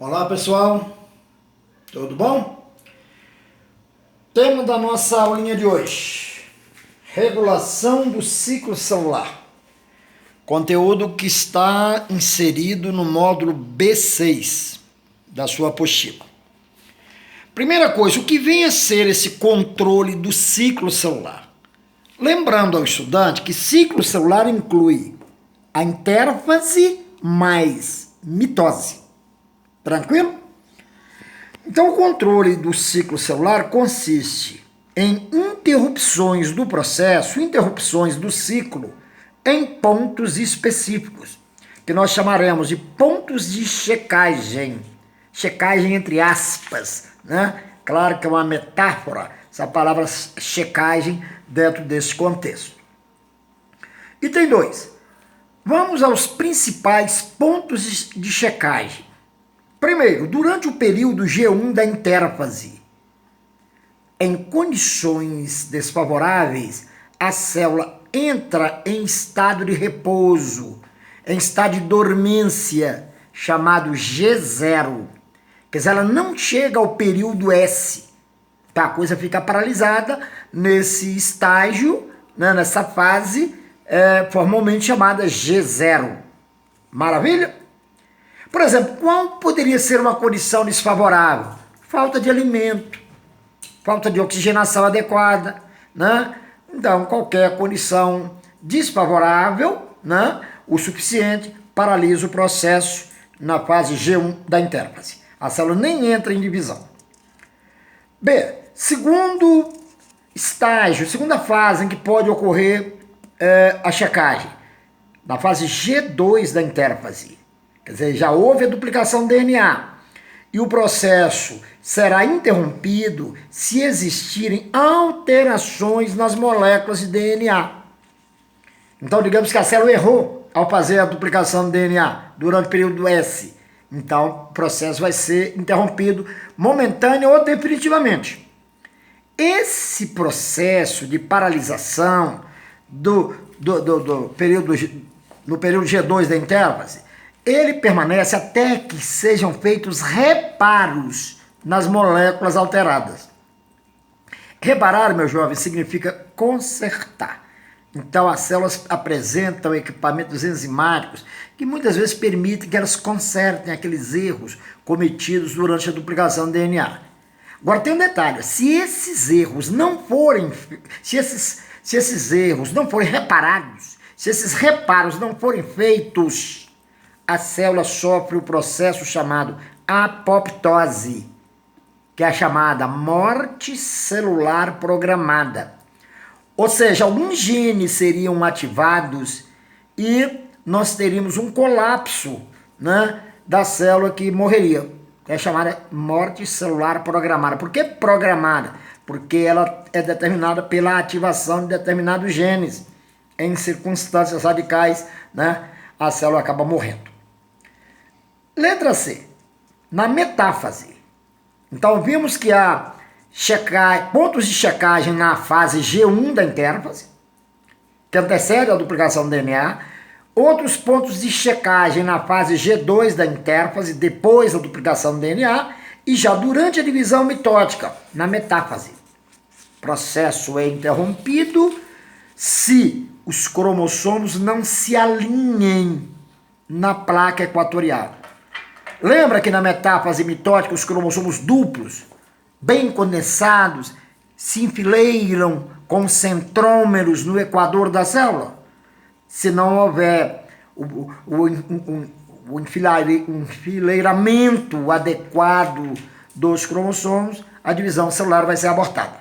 Olá pessoal, tudo bom? Tema da nossa aulinha de hoje: regulação do ciclo celular. Conteúdo que está inserido no módulo B6 da sua apostila. Primeira coisa, o que vem a ser esse controle do ciclo celular? Lembrando ao estudante que ciclo celular inclui a intérfase mais mitose. Tranquilo? Então, o controle do ciclo celular consiste em interrupções do processo, interrupções do ciclo, em pontos específicos, que nós chamaremos de pontos de checagem. Checagem entre aspas, né? Claro que é uma metáfora, essa palavra checagem dentro desse contexto. Item 2. Vamos aos principais pontos de checagem. Primeiro, durante o período G1 da intérfase, em condições desfavoráveis, a célula entra em estado de repouso, em estado de dormência, chamado G0. Quer dizer, ela não chega ao período S. Tá? A coisa fica paralisada nesse estágio, né, nessa fase, formalmente chamada G0. Maravilha? Por exemplo, qual poderia ser uma condição desfavorável? Falta de alimento, falta de oxigenação adequada, né? Então, qualquer condição desfavorável, né, o suficiente, paralisa o processo na fase G1 da intérfase. A célula nem entra em divisão. B. Segundo estágio, segunda fase em que pode ocorrer a checagem, na fase G2 da intérfase. Quer dizer, já houve a duplicação do DNA e o processo será interrompido se existirem alterações nas moléculas de DNA. Então, digamos que a célula errou ao fazer a duplicação do DNA durante o período S. Então, o processo vai ser interrompido momentâneo ou definitivamente. Esse processo de paralisação do período, no período G2 da intérfase, ele permanece até que sejam feitos reparos nas moléculas alteradas. Reparar, meu jovem, significa consertar. Então, as células apresentam equipamentos enzimáticos que muitas vezes permitem que elas consertem aqueles erros cometidos durante a duplicação do DNA. Agora, tem um detalhe: se esses erros não forem, se esses erros não forem reparados, se esses reparos não forem feitos, a célula sofre o processo chamado apoptose, que é a chamada morte celular programada. Ou seja, alguns genes seriam ativados e nós teríamos um colapso, né, da célula que morreria. É chamada morte celular programada. Por que programada? Porque ela é determinada pela ativação de determinados genes. Em circunstâncias radicais, né, a célula acaba morrendo. Letra C. Na metáfase. Então, vimos que há pontos de checagem na fase G1 da intérfase, que antecede a duplicação do DNA. Outros pontos de checagem na fase G2 da intérfase, depois da duplicação do DNA. E já durante a divisão mitótica, na metáfase. O processo é interrompido se os cromossomos não se alinhem na placa equatorial. Lembra que na metáfase mitótica os cromossomos duplos, bem condensados, se enfileiram com centrômeros no equador da célula? Se não houver o enfileiramento adequado dos cromossomos, a divisão celular vai ser abortada.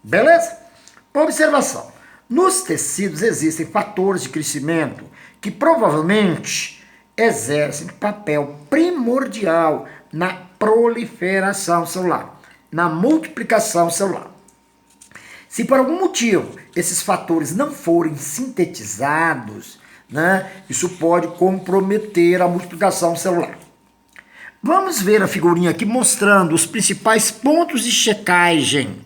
Beleza? Observação. Nos tecidos existem fatores de crescimento que provavelmente exercem papel primordial na proliferação celular, na multiplicação celular. Se por algum motivo esses fatores não forem sintetizados, né, isso pode comprometer a multiplicação celular. Vamos ver a figurinha aqui mostrando os principais pontos de checagem.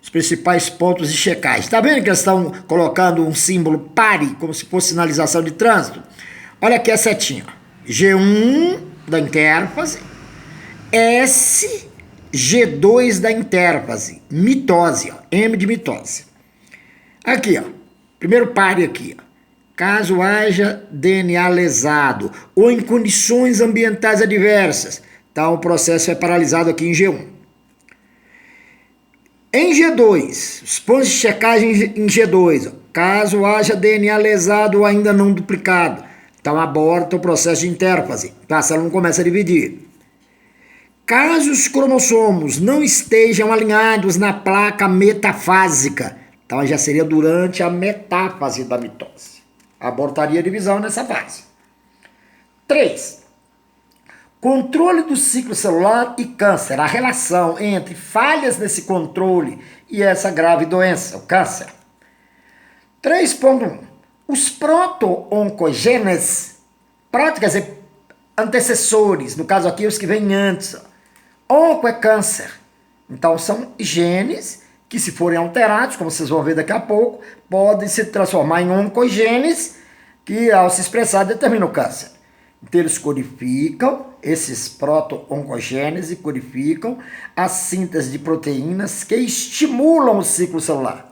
Os principais pontos de checagem. Está vendo que eles estão colocando um símbolo pare, como se fosse sinalização de trânsito? Olha aqui a setinha. G1, da intérfase, S, G2 da intérfase, mitose, ó, M de mitose. Aqui, ó, primeiro pare aqui, ó. Caso haja DNA lesado ou em condições ambientais adversas, então o processo é paralisado aqui em G1. Em G2, os pontos de checagem em G2, ó, caso haja DNA lesado ou ainda não duplicado, então aborta o processo de intérfase, tá? A célula não começa a dividir. Caso os cromossomos não estejam alinhados na placa metafásica, então já seria durante a metáfase da mitose. Abortaria a divisão nessa fase. 3. Controle do ciclo celular e câncer. A relação entre falhas nesse controle e essa grave doença, o câncer. 3.1. Os proto-oncogenes, quer dizer, antecessores, no caso aqui os que vêm antes. Onco é câncer. Então são genes que, se forem alterados, como vocês vão ver daqui a pouco, podem se transformar em oncogenes que, ao se expressar, determinam o câncer. Então eles codificam, esses proto-oncogenes, e codificam a síntese de proteínas que estimulam o ciclo celular.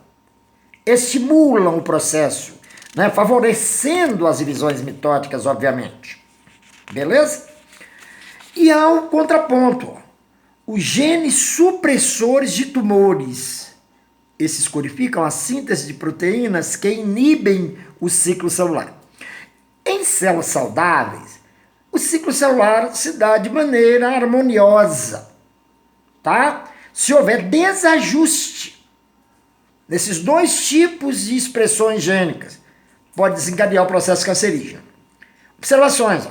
Estimulam o processo, né, favorecendo as divisões mitóticas, obviamente. Beleza? E há um contraponto, os genes supressores de tumores. Esses codificam a síntese de proteínas que inibem o ciclo celular. Em células saudáveis, o ciclo celular se dá de maneira harmoniosa, tá? Se houver desajuste nesses dois tipos de expressões gênicas, pode desencadear o processo cancerígeno. Observações, ó.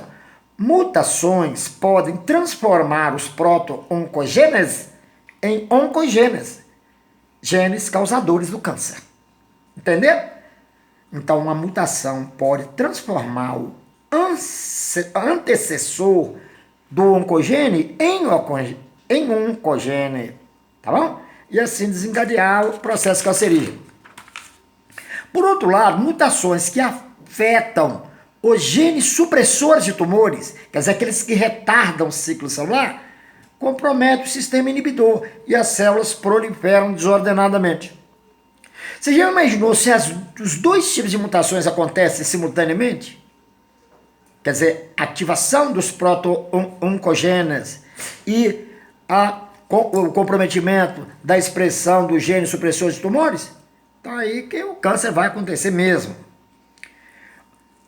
Mutações podem transformar os proto-oncogenes em oncogenes, genes causadores do câncer. Entendeu? Então, uma mutação pode transformar o antecessor do oncogene em oncogene, tá bom? E assim desencadear o processo cancerígeno. Por outro lado, mutações que afetam os genes supressores de tumores, quer dizer, aqueles que retardam o ciclo celular, comprometem o sistema inibidor e as células proliferam desordenadamente. Você já imaginou se os dois tipos de mutações acontecem simultaneamente? Quer dizer, ativação dos proto-oncogenes e o comprometimento da expressão dos genes supressores de tumores? Então aí que o câncer vai acontecer mesmo.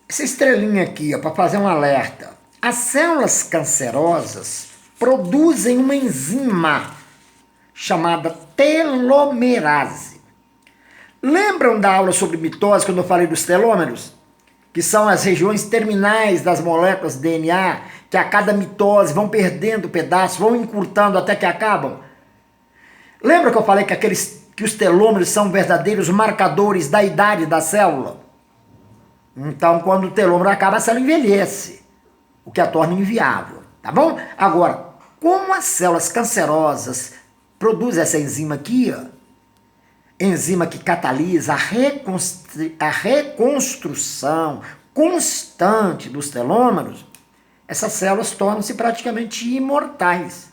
Essa estrelinha aqui, para fazer um alerta. As células cancerosas produzem uma enzima chamada telomerase. Lembram da aula sobre mitose, quando eu falei dos telômeros? Que são as regiões terminais das moléculas de DNA, que a cada mitose vão perdendo pedaços, vão encurtando até que acabam? Lembra que eu falei que os telômeros são verdadeiros marcadores da idade da célula? Então, quando o telômero acaba, a célula envelhece, o que a torna inviável, tá bom? Agora, como as células cancerosas produzem essa enzima aqui, ó, enzima que catalisa a reconstrução constante dos telômeros, essas células tornam-se praticamente imortais.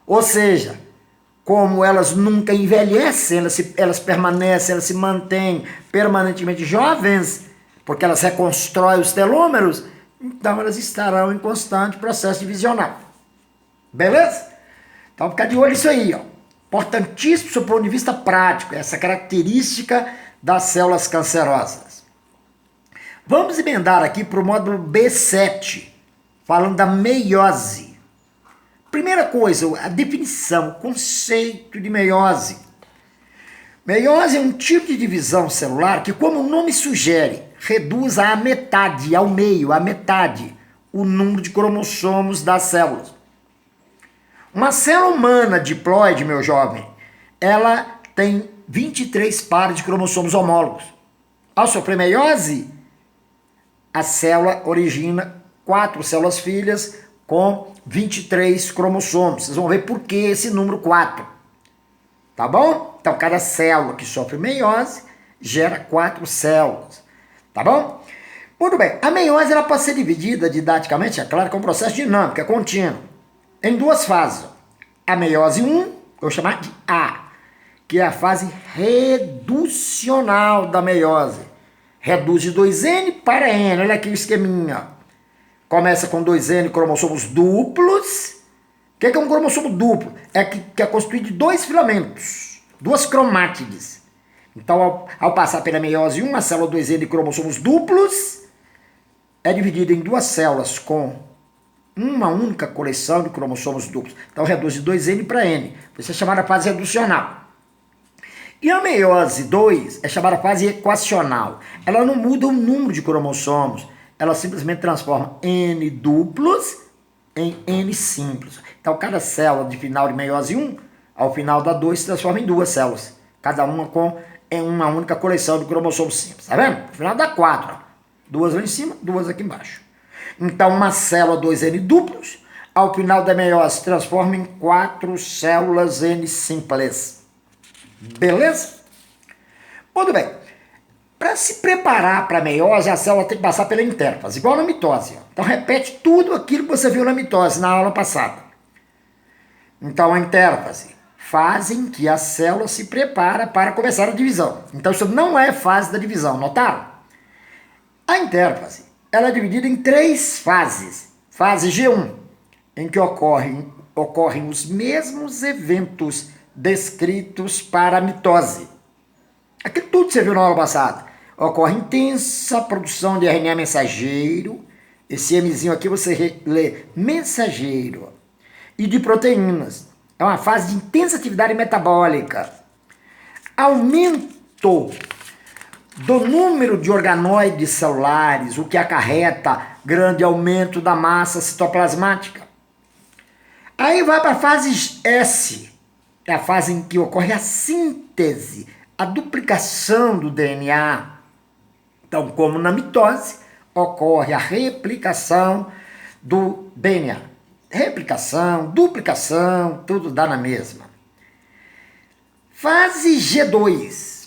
Ou seja, como elas nunca envelhecem, elas permanecem, elas se mantêm permanentemente jovens, porque elas reconstroem os telômeros, então elas estarão em constante processo divisional. Beleza? Então fica de olho nisso aí, ó. Importantíssimo do ponto de vista prático, essa característica das células cancerosas. Vamos emendar aqui para o módulo B7, falando da meiose. Primeira coisa, a definição, o conceito de meiose. Meiose é um tipo de divisão celular que, como o nome sugere, reduz à metade, ao meio, à metade, o número de cromossomos das células. Uma célula humana diploide, meu jovem, ela tem 23 pares de cromossomos homólogos. Ao sofrer meiose, a célula origina 4 células filhas com 23 cromossomos. Vocês vão ver por que esse número 4. Tá bom? Então, cada célula que sofre meiose gera 4 células. Tá bom? Muito bem, a meiose ela pode ser dividida didaticamente, é claro, que é um processo dinâmico, é contínuo, em duas fases. A meiose 1, eu vou chamar de A, que é a fase reducional da meiose. Reduz de 2N para N, olha aqui o esqueminha. Começa com 2N cromossomos duplos. O que é um cromossomo duplo? Que é constituído de dois filamentos, duas cromátides. Então, ao passar pela meiose 1, a célula 2N de cromossomos duplos é dividida em duas células com uma única coleção de cromossomos duplos. Então, reduz de 2N para N. Isso é chamada fase reducional. E a meiose 2 é chamada fase equacional. Ela não muda o número de cromossomos. Ela simplesmente transforma N duplos em N simples. Então, cada célula de final de meiose 1, ao final da 2, se transforma em duas células. Cada uma com uma única coleção de cromossomos simples. Tá vendo? No final dá 4. Ó. Duas lá em cima, duas aqui embaixo. Então, uma célula 2N duplos, ao final da meiose, se transforma em 4 células N simples. Beleza? Muito bem. Para se preparar para a meiose, a célula tem que passar pela intérfase, igual na mitose. Então, repete tudo aquilo que você viu na mitose, na aula passada. Então, a intérfase, fase em que a célula se prepara para começar a divisão. Então, isso não é fase da divisão, notaram? A intérfase, ela é dividida em 3 fases. Fase G1, em que ocorrem os mesmos eventos descritos para a mitose. Aquilo tudo que você viu na aula passada. Ocorre intensa produção de RNA mensageiro. Esse Mzinho aqui você lê mensageiro. E de proteínas. É uma fase de intensa atividade metabólica. Aumento do número de organoides celulares, o que acarreta grande aumento da massa citoplasmática. Aí vai para a fase S, é a fase em que ocorre a síntese, a duplicação do DNA. Então, como na mitose, ocorre a replicação do DNA. Replicação, duplicação, tudo dá na mesma. Fase G2.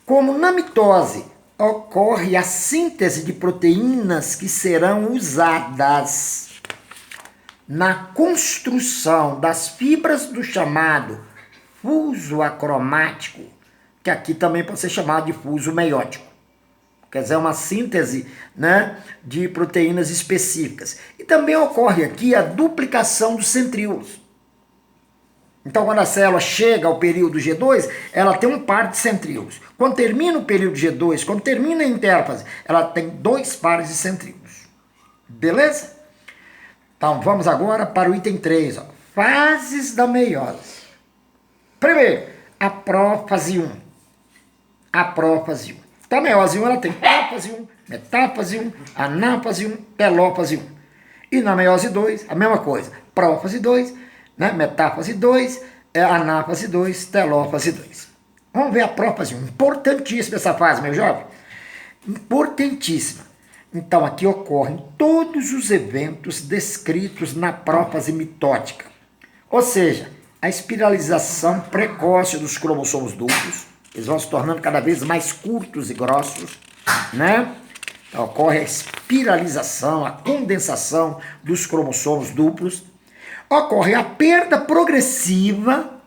Como na mitose, ocorre a síntese de proteínas que serão usadas na construção das fibras do chamado fuso acromático, que aqui também pode ser chamado de fuso meiótico. Quer dizer, uma síntese, né, de proteínas específicas. E também ocorre aqui a duplicação dos centríolos. Então, quando a célula chega ao período G2, ela tem um par de centríolos. Quando termina o período G2, quando termina a intérfase, ela tem 2 pares de centríolos. Beleza? Então, vamos agora para o item 3. Ó. Fases da meiose. Primeiro, a prófase 1. A prófase 1. Então, a meiose 1 ela tem prófase 1, metáfase 1, anáfase 1, telófase 1. E na meiose 2, a mesma coisa. Prófase 2, né? Metáfase 2, anáfase 2, telófase 2. Vamos ver a prófase 1. Importantíssima essa fase, meu jovem. Importantíssima. Então, aqui ocorrem todos os eventos descritos na prófase mitótica. Ou seja, a espiralização precoce dos cromossomos duplos. Eles vão se tornando cada vez mais curtos e grossos, né? Então, ocorre a espiralização, a condensação dos cromossomos duplos. Ocorre a perda progressiva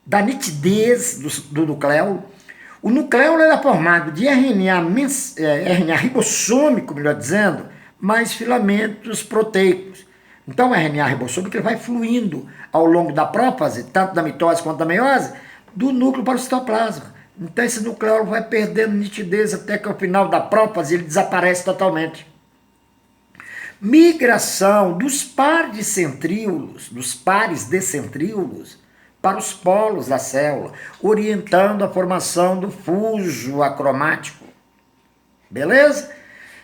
da nitidez do nucleolo. O nucleolo é formado de RNA ribossômico, melhor dizendo, mais filamentos proteicos. Então, o RNA ribossômico ele vai fluindo ao longo da prófase, tanto da mitose quanto da meiose, do núcleo para o citoplasma. Então, esse nucleolo vai perdendo nitidez até que ao final da prófase ele desaparece totalmente. Migração dos pares de centríolos, para os polos da célula, orientando a formação do fuso acromático. Beleza?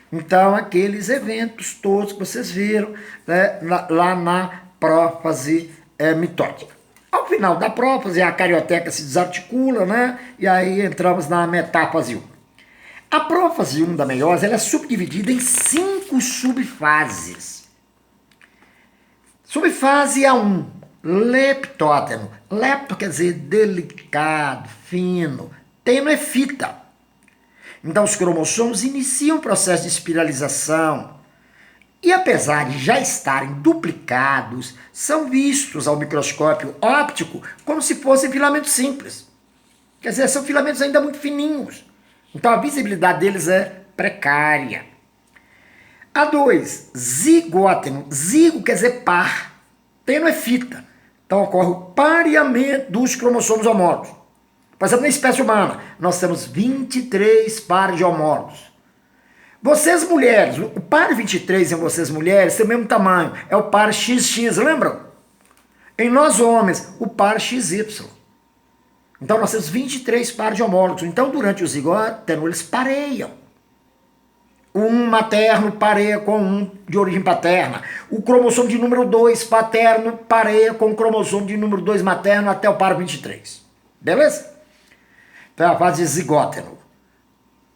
Então, aqueles eventos todos que vocês viram, né, lá na prófase mitótica. Ao final da prófase, a carioteca se desarticula, né? E aí entramos na metáfase 1. A prófase 1 da meiose ela é subdividida em 5 subfases. Subfase A1, leptóteno. Lepto quer dizer delicado, fino. Teno é fita. Então os cromossomos iniciam o processo de espiralização e, apesar de já estarem duplicados, são vistos ao microscópio óptico como se fossem filamentos simples. Quer dizer, são filamentos ainda muito fininhos. Então a visibilidade deles é precária. A2, zigóteno. Zigo quer dizer par. Teno é fita. Então ocorre o pareamento dos cromossomos homólogos. Por exemplo, na espécie humana, nós temos 23 pares de homólogos. Vocês mulheres, o par 23 em vocês mulheres tem o mesmo tamanho. É o par XX, lembram? Em nós homens, o par XY. Então nós temos 23 pares de homólogos. Então durante o zigóteno eles pareiam. Um materno pareia com um de origem paterna. O cromossomo de número 2 paterno pareia com o cromossomo de número 2 materno até o par 23. Beleza? Então é a fase de zigóteno.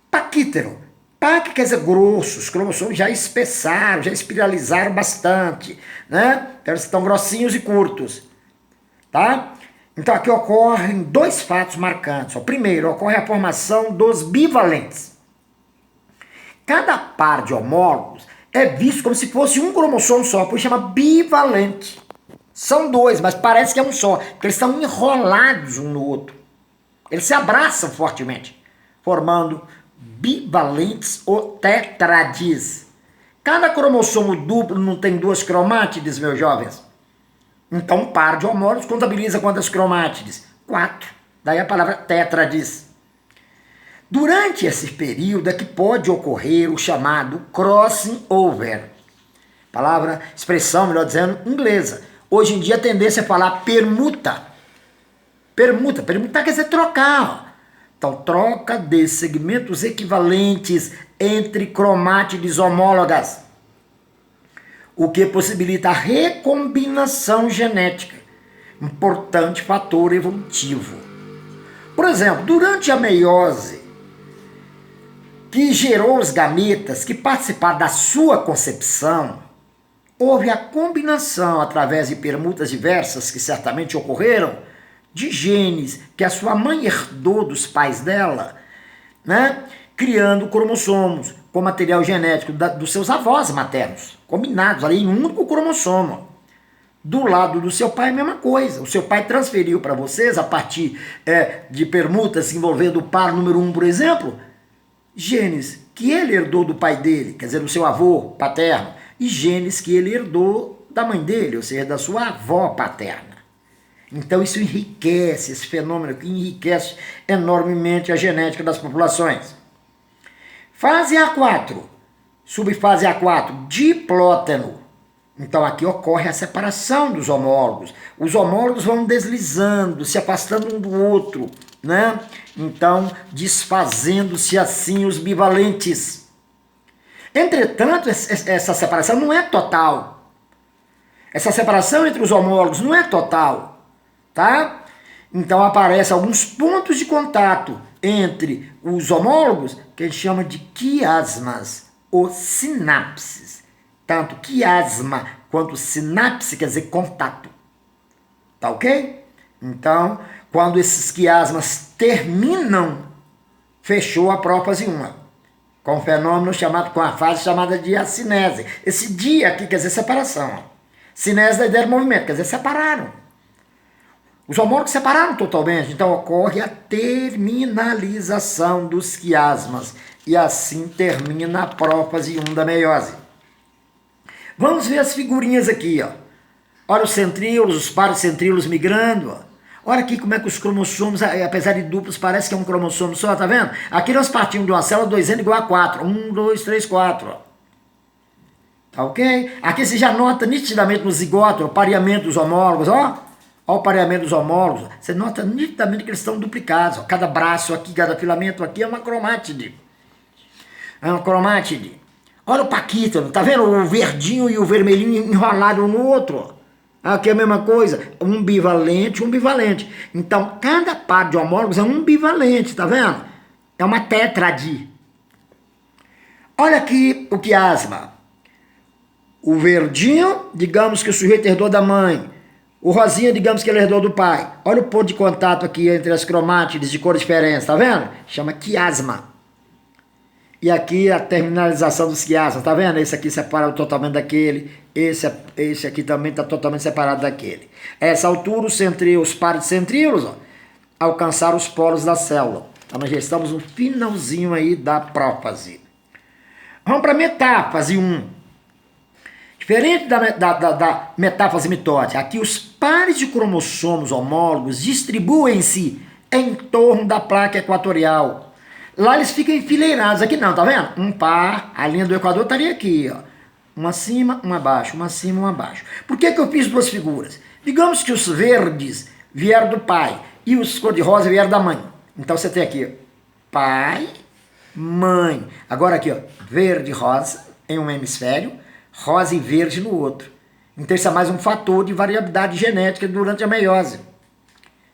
Paquítero. Pac quer dizer grosso, os cromossomos já espessaram, já espiralizaram bastante, né? Então eles estão grossinhos e curtos, tá? Então aqui ocorrem dois fatos marcantes. Primeiro, ocorre a formação dos bivalentes. Cada par de homólogos é visto como se fosse um cromossomo só, por isso chama bivalente. São dois, mas parece que é um só, porque eles estão enrolados um no outro. Eles se abraçam fortemente, formando bivalentes ou tetradis. Cada cromossomo duplo não tem duas cromátides, meus jovens? Então um par de homólogos contabiliza quantas cromátides? 4. Daí a palavra tetradis. Durante esse período é que pode ocorrer o chamado crossing over. Expressão, melhor dizendo, inglesa. Hoje em dia a tendência é falar permuta. Permutar quer dizer trocar. Então, troca de segmentos equivalentes entre cromátides homólogas, o que possibilita a recombinação genética, importante fator evolutivo. Por exemplo, durante a meiose, que gerou os gametas que participaram da sua concepção, houve a combinação, através de permutas diversas que certamente ocorreram, de genes que a sua mãe herdou dos pais dela, né? Criando cromossomos com material genético dos seus avós maternos, combinados ali em um único cromossomo. Do lado do seu pai, a mesma coisa. O seu pai transferiu para vocês, a partir de permutas envolvendo o par número 1, por exemplo, genes que ele herdou do pai dele, quer dizer, do seu avô paterno, e genes que ele herdou da mãe dele, ou seja, da sua avó paterna. Então isso enriquece, esse fenômeno que enriquece enormemente a genética das populações. Fase A4, subfase A4, diplóteno. Então aqui ocorre a separação dos homólogos. Os homólogos vão deslizando, se afastando um do outro, né? Então desfazendo-se assim os bivalentes. Entretanto, essa separação não é total. Essa separação entre os homólogos não é total. Tá? Então aparecem alguns pontos de contato entre os homólogos que a gente chama de quiasmas ou sinapses. Tanto quiasma quanto sinapse quer dizer contato. Tá ok? Então, quando esses quiasmas terminam, fechou a prófase 1, com um fenômeno chamado, com a fase chamada de acinese. Esse dia aqui quer dizer separação. Cinese da ideia de movimento, quer dizer separaram. Os homólogos separaram totalmente, então ocorre a terminalização dos quiasmas e assim termina a prófase 1 da meiose. Vamos ver as figurinhas aqui, ó. Olha os centríolos, os pares centríolos migrando, ó. Olha aqui como é que os cromossomos, apesar de duplos, parece que é um cromossomo só, tá vendo? Aqui nós partimos de uma célula 2N igual a 4. 1, 2, 3, 4, ó. Tá ok? Aqui você já nota nitidamente no zigoto o pareamento dos homólogos, ó. Olha o pareamento dos homólogos, você nota nitidamente que eles estão duplicados. Ó. Cada braço aqui, cada filamento aqui é uma cromátide. É uma cromátide. Olha o paquítano, tá vendo o verdinho e o vermelhinho enrolados um no outro? Aqui é a mesma coisa, um bivalente. Então, cada par de homólogos é um bivalente, tá vendo? É uma tétrade. Olha aqui o quiasma. O verdinho, digamos que o sujeito herdou da mãe. O rosinha, digamos que ele herdou do pai. Olha o ponto de contato aqui entre as cromátides de cores diferentes, tá vendo? Chama quiasma. E aqui a terminalização dos quiasmas, tá vendo? Esse aqui separado totalmente daquele, esse aqui também está totalmente separado daquele. A essa altura, os pares de centríolos, ó, alcançaram os polos da célula. Então nós já estamos no finalzinho aí da prófase. Vamos para a metáfase 1. Diferente da metáfase mitótica, aqui os pares de cromossomos homólogos distribuem-se em torno da placa equatorial. Lá eles ficam enfileirados, aqui não, tá vendo? Um par, a linha do Equador estaria aqui, ó. Um acima, um abaixo, um acima, um abaixo. Por que eu fiz duas figuras? Digamos que os verdes vieram do pai e os cor-de-rosa vieram da mãe. Então você tem aqui, ó, pai, mãe. Agora aqui, ó, verde e rosa em um hemisfério, rosa e verde no outro. Então isso é mais um fator de variabilidade genética durante a meiose,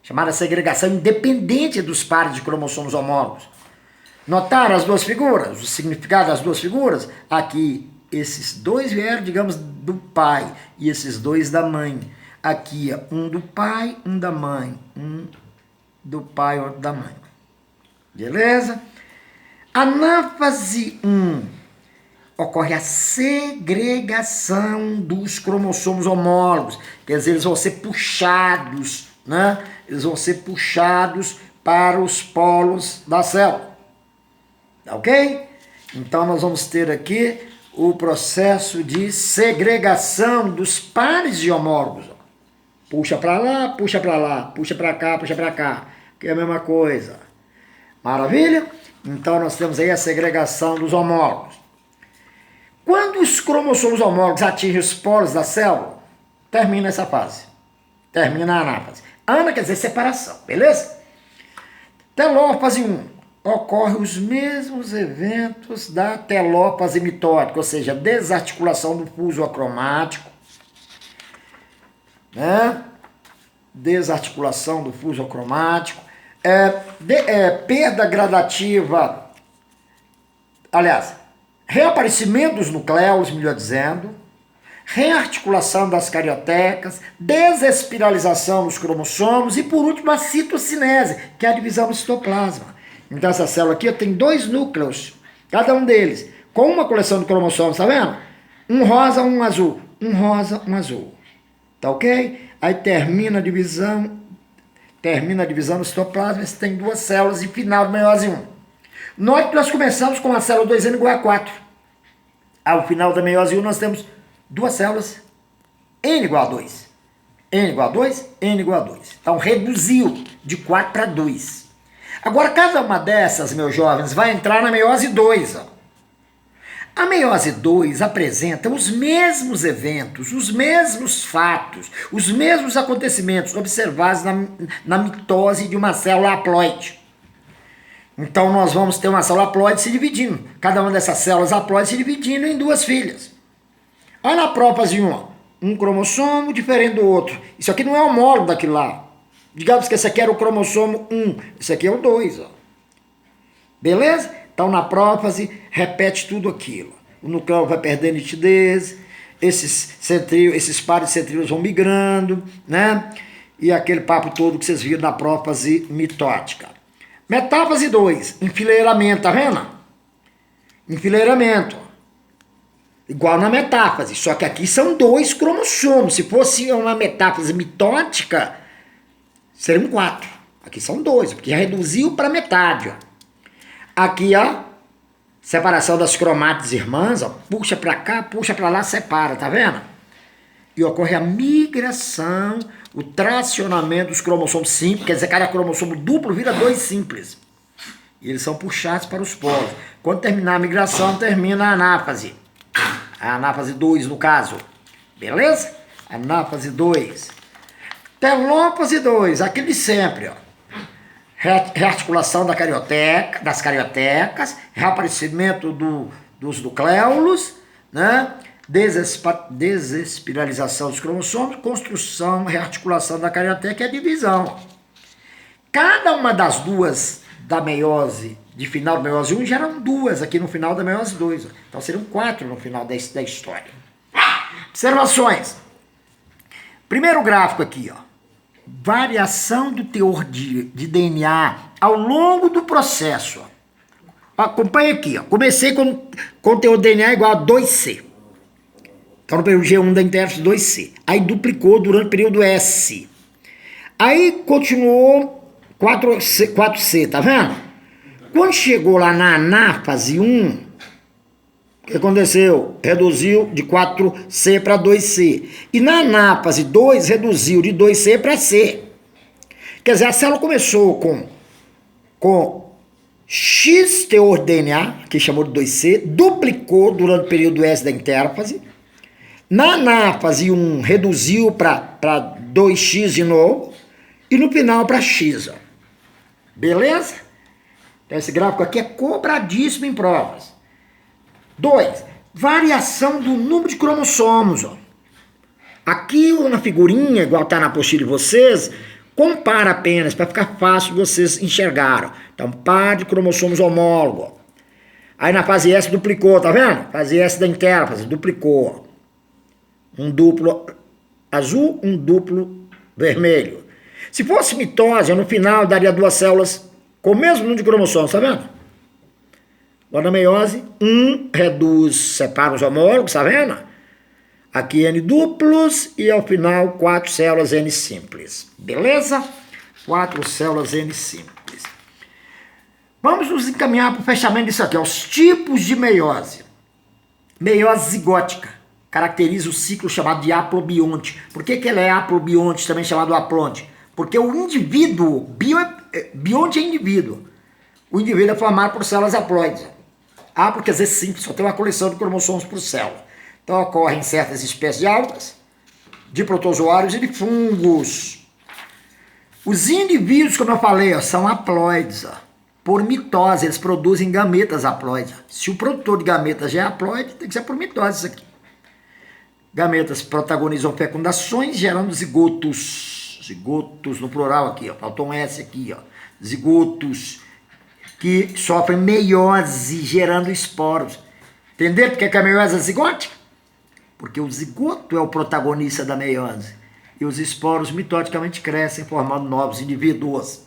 chamada segregação independente dos pares de cromossomos homólogos. Notaram as duas figuras? O significado das duas figuras? Aqui, esses dois vieram, digamos, do pai e esses dois da mãe. Aqui, um do pai, um da mãe. Um do pai, outro da mãe. Beleza? Anáfase 1. Ocorre a segregação dos cromossomos homólogos. Quer dizer, eles vão ser puxados, né? Eles vão ser puxados para os polos da célula. Ok? Então nós vamos ter aqui o processo de segregação dos pares de homólogos. Puxa para lá, puxa para lá, puxa para cá, puxa para cá. Que é a mesma coisa. Maravilha? Então nós temos aí a segregação dos homólogos. Quando os cromossomos homólogos atingem os polos da célula, termina essa fase. Termina a anáfase. Ana quer dizer separação, beleza? Telófase 1. Ocorrem os mesmos eventos da telófase mitótica, ou seja, desarticulação do fuso acromático, né? Desarticulação do fuso acromático, perda gradativa, aliás, reaparecimento dos nucleolos, melhor dizendo, rearticulação das cariotecas, desespiralização dos cromossomos e, por último, a citocinese, que é a divisão do citoplasma. Então essa célula aqui tem dois núcleos, cada um deles, com uma coleção de cromossomos, tá vendo? Um rosa, um azul. Um rosa, um azul. Tá ok? Aí termina a divisão do citoplasma, você tem duas células e final de meiose 1. Note que nós começamos com a célula 2N igual a 4. Ao final da meiose 1 nós temos duas células, N igual a 2. N igual a 2, N igual a 2. Então reduziu de 4 para 2. Agora, cada uma dessas, meus jovens, vai entrar na meiose 2. Ó. A meiose 2 apresenta os mesmos eventos, os mesmos fatos, os mesmos acontecimentos observados na mitose de uma célula haploide. Então, nós vamos ter uma célula haploide se dividindo. Cada uma dessas células haploides se dividindo em duas filhas. Olha a prófase 1, ó. Um cromossomo diferente do outro. Isso aqui não é homólogo daquilo lá. Digamos que esse aqui era o cromossomo 1, esse aqui é o 2, ó. Beleza? Então na prófase repete tudo aquilo. O núcleo vai perdendo nitidez, esses pares de centríolos vão migrando, né? E aquele papo todo que vocês viram na prófase mitótica. Metáfase 2, enfileiramento, tá vendo? Enfileiramento. Igual na metáfase, só que aqui são dois cromossomos. Se fosse uma metáfase mitótica, seriam 4. Aqui são 2, porque já reduziu para metade. Ó. Aqui, ó, separação das cromátides irmãs, ó, puxa para cá, puxa para lá, separa, tá vendo? E ocorre a migração, o tracionamento dos cromossomos simples, quer dizer, cada cromossomo duplo vira 2 simples. E eles são puxados para os polos. Quando terminar a migração, termina a anáfase. A anáfase 2, no caso. Beleza? Anáfase 2. Telófase 2, aquele de sempre, ó. Rearticulação das cariotecas, reaparecimento dos nucleolos, né? Desespiralização dos cromossomos, construção, rearticulação da carioteca e a divisão. Cada uma das duas da meiose, de final da meiose 1, geram 2 aqui no final da meiose 2. Ó. Então seriam 4 no final da história. Observações. Primeiro gráfico aqui, ó. Variação do teor de DNA ao longo do processo. Acompanha aqui, ó. Comecei com conteúdo DNA igual a 2C. Então no período G1 da intérfase 2C. Aí duplicou durante o período S. Aí continuou 4C, tá vendo? Quando chegou lá na anáfase 1, o que aconteceu? Reduziu de 4C para 2C. E na anáfase 2, reduziu de 2C para C. Quer dizer, a célula começou com X teor de DNA, que chamou de 2C, duplicou durante o período S da intérfase. Na anáfase 1, reduziu para 2X de novo. E no final para X, ó. Beleza? Então esse gráfico aqui é cobradíssimo em provas. 2. Variação do número de cromossomos, ó. Aqui na figurinha, igual está na apostila de vocês, compara apenas, para ficar fácil vocês enxergarem. Então, par de cromossomos homólogos. Aí na fase S duplicou, tá vendo? Fase S da intérfase, duplicou. Um duplo azul, um duplo vermelho. Se fosse mitose, no final daria duas células com o mesmo número de cromossomos, tá vendo? Agora na meiose, reduz, separa os homólogos, tá vendo? Aqui N duplos e ao final 4 células N simples. Beleza? 4 células N simples. Vamos nos encaminhar para o fechamento disso aqui, ó, os tipos de meiose. Meiose zigótica. Caracteriza o ciclo chamado de haplobionte. Por que ela é haplobionte, também chamado haplonte? Porque o indivíduo, bionte é indivíduo. O indivíduo é formado por células haploides. Porque às vezes simples, só tem uma coleção de cromossomos por célula. Então ocorre em certas espécies de algas, de protozoários e de fungos. Os indivíduos, como eu falei, ó, são haploides. Ó. Por mitose, eles produzem gametas haploides. Se o produtor de gametas já é haploide, tem que ser por mitose isso aqui. Gametas protagonizam fecundações, gerando zigotos. Zigotos no plural aqui, ó. Faltou um S aqui, ó. Zigotos que sofrem meiose, gerando esporos. Entenderam por que a meiose é zigótica? Porque o zigoto é o protagonista da meiose. E os esporos mitodicamente crescem, formando novos indivíduos.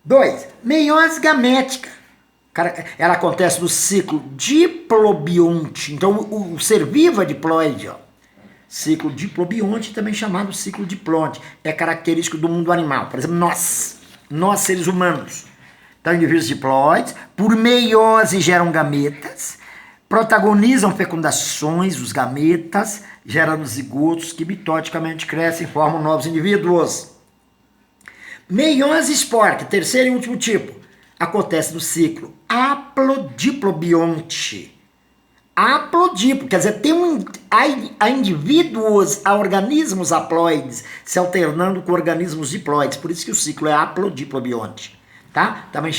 2. Meiose gamética. Ela acontece no ciclo diplobionte. Então, o ser vivo é diploide, ó. Ciclo diplobionte, também chamado ciclo diplonte. É característico do mundo animal. Por exemplo, nós seres humanos. Então, indivíduos diploides, por meiose geram gametas, protagonizam fecundações, os gametas, gerando zigotos que mitodicamente crescem e formam novos indivíduos. Meiose espórica, terceiro e último tipo, acontece no ciclo haplodiplobionte. Haplodiplo, quer dizer, há indivíduos, há organismos haploides se alternando com organismos diploides, por isso que o ciclo é haplodiplobionte. Tá? Também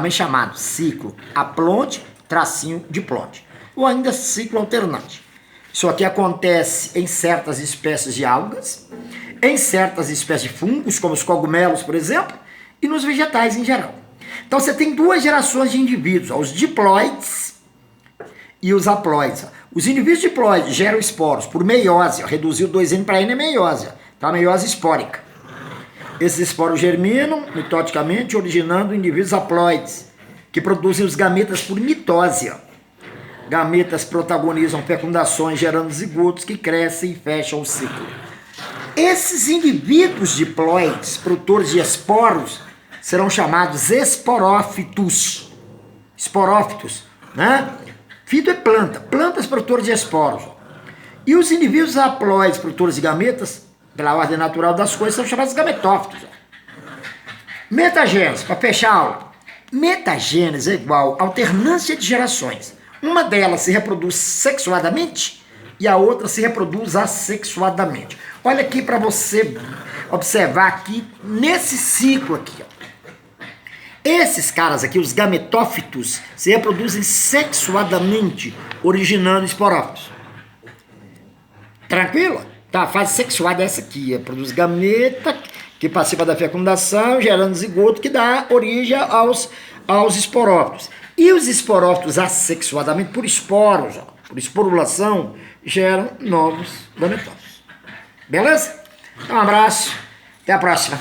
chamado ciclo haplonte, diplonte. Ou ainda ciclo alternante. Isso aqui acontece em certas espécies de algas, em certas espécies de fungos, como os cogumelos, por exemplo, e nos vegetais em geral. Então você tem duas gerações de indivíduos, os diploides e os haploides. Os indivíduos diploides geram esporos por meiose, reduziu 2N para N é meiose, tá? Meiose espórica. Esses esporos germinam mitodicamente, originando indivíduos haploides, que produzem os gametas por mitose. Gametas protagonizam fecundações, gerando zigotos que crescem e fecham o ciclo. Esses indivíduos diploides, produtores de esporos, serão chamados esporófitos. Esporófitos, né? Fito é planta, plantas produtoras de esporos. E os indivíduos haploides, produtores de gametas, pela ordem natural das coisas, são chamados gametófitos. Metagênese, para fechar a aula. Metagênese é igual a alternância de gerações. Uma delas se reproduz sexuadamente e a outra se reproduz assexuadamente. Olha aqui para você observar aqui nesse ciclo aqui. Ó. Esses caras aqui, os gametófitos, se reproduzem sexuadamente, originando esporófitos. Tranquilo? Tá, a fase sexuada é essa aqui, produz gameta que participa da fecundação, gerando zigoto que dá origem aos esporófitos. E os esporófitos assexuadamente, por esporos, ó, por esporulação, geram novos gametófitos. Beleza? Então, um abraço, até a próxima.